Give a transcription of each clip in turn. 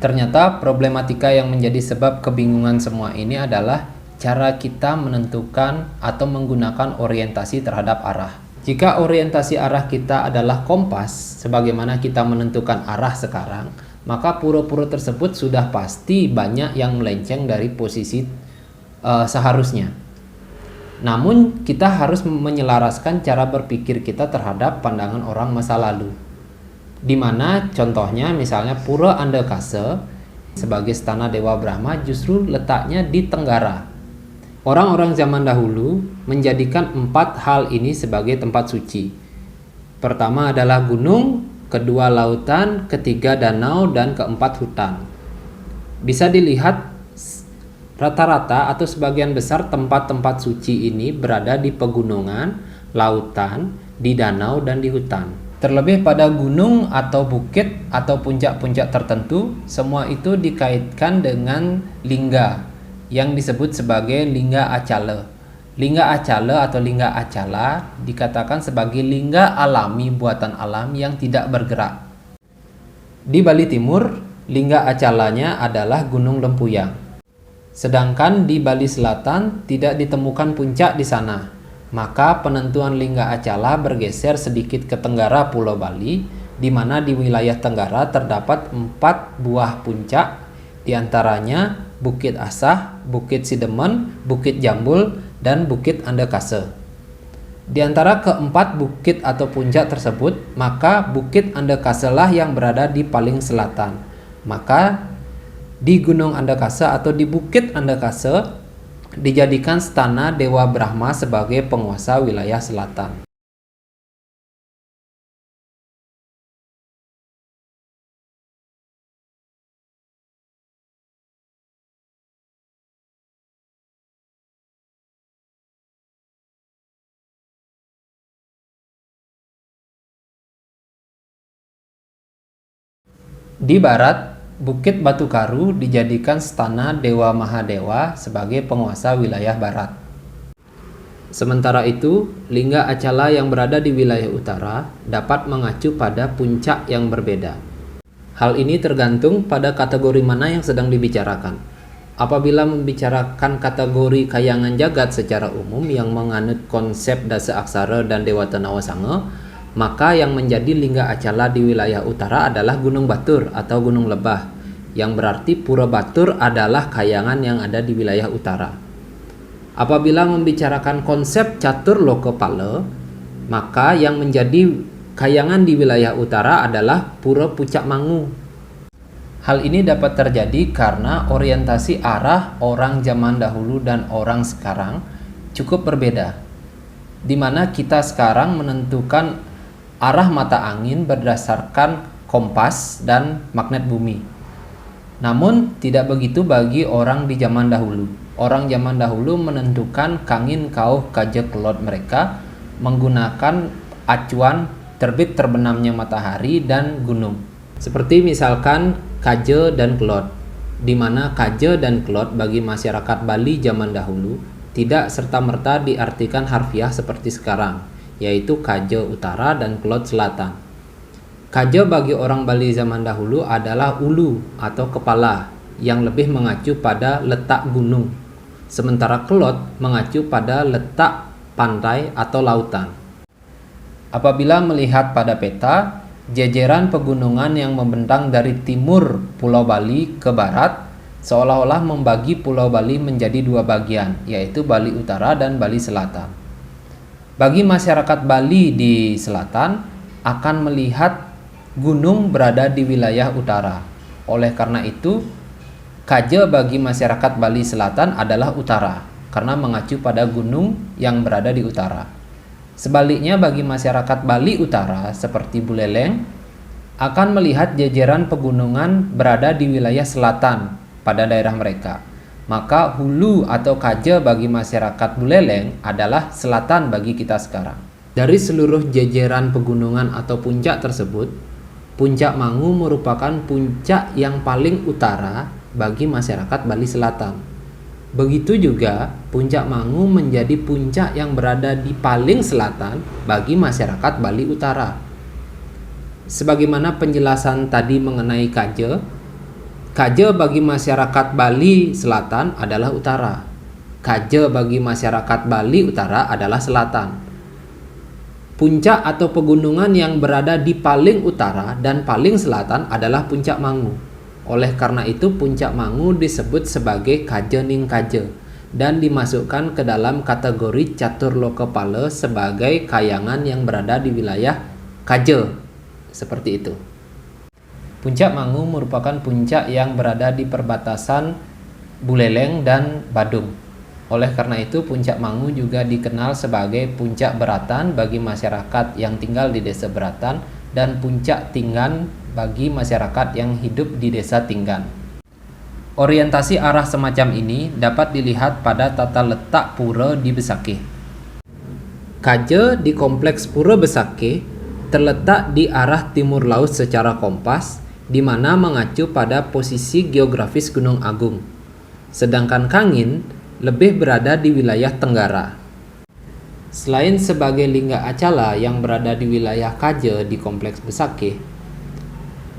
Ternyata problematika yang menjadi sebab kebingungan semua ini adalah cara kita menentukan atau menggunakan orientasi terhadap arah. Jika orientasi arah kita adalah kompas, sebagaimana kita menentukan arah sekarang, maka pura-pura tersebut sudah pasti banyak yang melenceng dari posisi seharusnya. Namun kita harus menyelaraskan cara berpikir kita terhadap pandangan orang masa lalu. Di mana contohnya misalnya Pura Andakasa sebagai stana Dewa Brahma justru letaknya di Tenggara. Orang-orang zaman dahulu menjadikan 4 hal ini sebagai tempat suci. Pertama adalah gunung, kedua lautan, ketiga danau, dan keempat hutan. Bisa dilihat rata-rata atau sebagian besar tempat-tempat suci ini berada di pegunungan, lautan, di danau, dan di hutan. Terlebih pada gunung atau bukit atau puncak-puncak tertentu, semua itu dikaitkan dengan lingga yang disebut sebagai lingga acala. Lingga acala atau lingga acala dikatakan sebagai lingga alami buatan alam yang tidak bergerak. Di Bali Timur, lingga acalanya adalah Gunung Lempuyang. Sedangkan di Bali Selatan tidak ditemukan puncak di sana. Maka penentuan lingga acala bergeser sedikit ke tenggara Pulau Bali, di mana di wilayah tenggara terdapat 4 buah puncak, diantaranya Bukit Asah, Bukit Sidemen, Bukit Jambul, dan Bukit Andakasa. Di antara keempat bukit atau puncak tersebut, maka Bukit Andakasa lah yang berada di paling selatan. Maka di Gunung Andakasa atau di Bukit Andakasa dijadikan stana Dewa Brahma sebagai penguasa wilayah selatan. Di barat, Bukit Batu Karu dijadikan stana Dewa Mahadewa sebagai penguasa wilayah barat. Sementara itu, lingga acala yang berada di wilayah utara dapat mengacu pada puncak yang berbeda. Hal ini tergantung pada kategori mana yang sedang dibicarakan. Apabila membicarakan kategori kayangan jagat secara umum yang menganut konsep dasa aksara dan Dewata Nawasanga, maka yang menjadi lingga acala di wilayah utara adalah Gunung Batur atau Gunung Lebah, yang berarti Pura Batur adalah kayangan yang ada di wilayah utara. Apabila membicarakan konsep catur lokapala, maka yang menjadi kayangan di wilayah utara adalah Pura Pucak Mangu. Hal ini dapat terjadi karena orientasi arah orang zaman dahulu dan orang sekarang cukup berbeda, di mana kita sekarang menentukan arah mata angin berdasarkan kompas dan magnet bumi. Namun tidak begitu bagi orang di zaman dahulu. Orang zaman dahulu menentukan kangin kauh kaja kelot mereka menggunakan acuan terbit terbenamnya matahari dan gunung. Seperti misalkan kaja dan kelot, di mana kaja dan kelot bagi masyarakat Bali zaman dahulu tidak serta-merta diartikan harfiah seperti sekarang, yaitu kaja utara dan kelot selatan. Kaja bagi orang Bali zaman dahulu adalah ulu atau kepala yang lebih mengacu pada letak gunung, sementara kelot mengacu pada letak pantai atau lautan. Apabila melihat pada peta, jejeran pegunungan yang membentang dari timur Pulau Bali ke barat seolah-olah membagi Pulau Bali menjadi 2 bagian, yaitu Bali Utara dan Bali Selatan. Bagi masyarakat Bali di selatan akan melihat gunung berada di wilayah utara. Oleh karena itu, kaja bagi masyarakat Bali Selatan adalah utara karena mengacu pada gunung yang berada di utara. Sebaliknya bagi masyarakat Bali Utara seperti Buleleng akan melihat jejeran pegunungan berada di wilayah selatan pada daerah mereka. Maka hulu atau kaja bagi masyarakat Buleleng adalah selatan bagi kita sekarang. Dari seluruh jejeran pegunungan atau puncak tersebut, Puncak Mangu merupakan puncak yang paling utara bagi masyarakat Bali Selatan. Begitu juga Puncak Mangu menjadi puncak yang berada di paling selatan bagi masyarakat Bali Utara. Sebagaimana penjelasan tadi mengenai kaja, Kaje bagi masyarakat Bali Selatan adalah utara. Kaje bagi masyarakat Bali Utara adalah selatan. Puncak atau pegunungan yang berada di paling utara dan paling selatan adalah Puncak Mangu. Oleh karena itu, Puncak Mangu disebut sebagai Kaje Ning Kaje dan dimasukkan ke dalam kategori catur lokapala sebagai kayangan yang berada di wilayah Kaje. Seperti itu. Puncak Mangu merupakan puncak yang berada di perbatasan Buleleng dan Badung. Oleh karena itu, Puncak Mangu juga dikenal sebagai Puncak Beratan bagi masyarakat yang tinggal di Desa Beratan dan Puncak Tinggan bagi masyarakat yang hidup di Desa Tinggan. Orientasi arah semacam ini dapat dilihat pada tata letak pura di Besakih. Kaje di Kompleks Pura Besakih terletak di arah timur laut secara kompas, di mana mengacu pada posisi geografis Gunung Agung. Sedangkan Kangin lebih berada di wilayah Tenggara. Selain sebagai lingga acala yang berada di wilayah Kaje di Kompleks Besakih,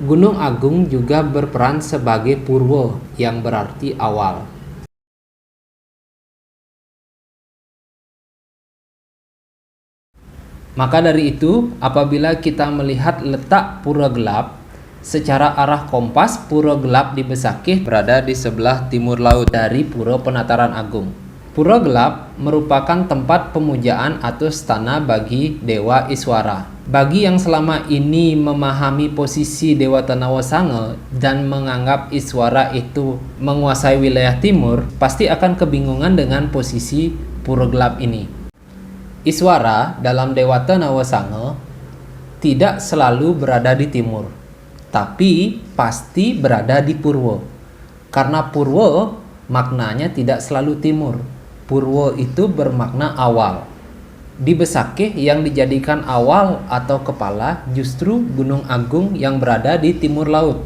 Gunung Agung juga berperan sebagai purwa yang berarti awal. Maka dari itu, apabila kita melihat letak Pura Gelap secara arah kompas, Pura Gelap di Besakih berada di sebelah timur laut dari Pura Penataran Agung. Pura Gelap merupakan tempat pemujaan atau stana bagi Dewa Iswara. Bagi yang selama ini memahami posisi Dewa Tanawa Sanga dan menganggap Iswara itu menguasai wilayah timur, pasti akan kebingungan dengan posisi Pura Gelap ini. Iswara dalam Dewa Tanawa Sanga tidak selalu berada di timur, tapi pasti berada di Purwo. Karena Purwo maknanya tidak selalu timur. Purwo itu bermakna awal. Di Besakih yang dijadikan awal atau kepala justru Gunung Agung yang berada di timur laut.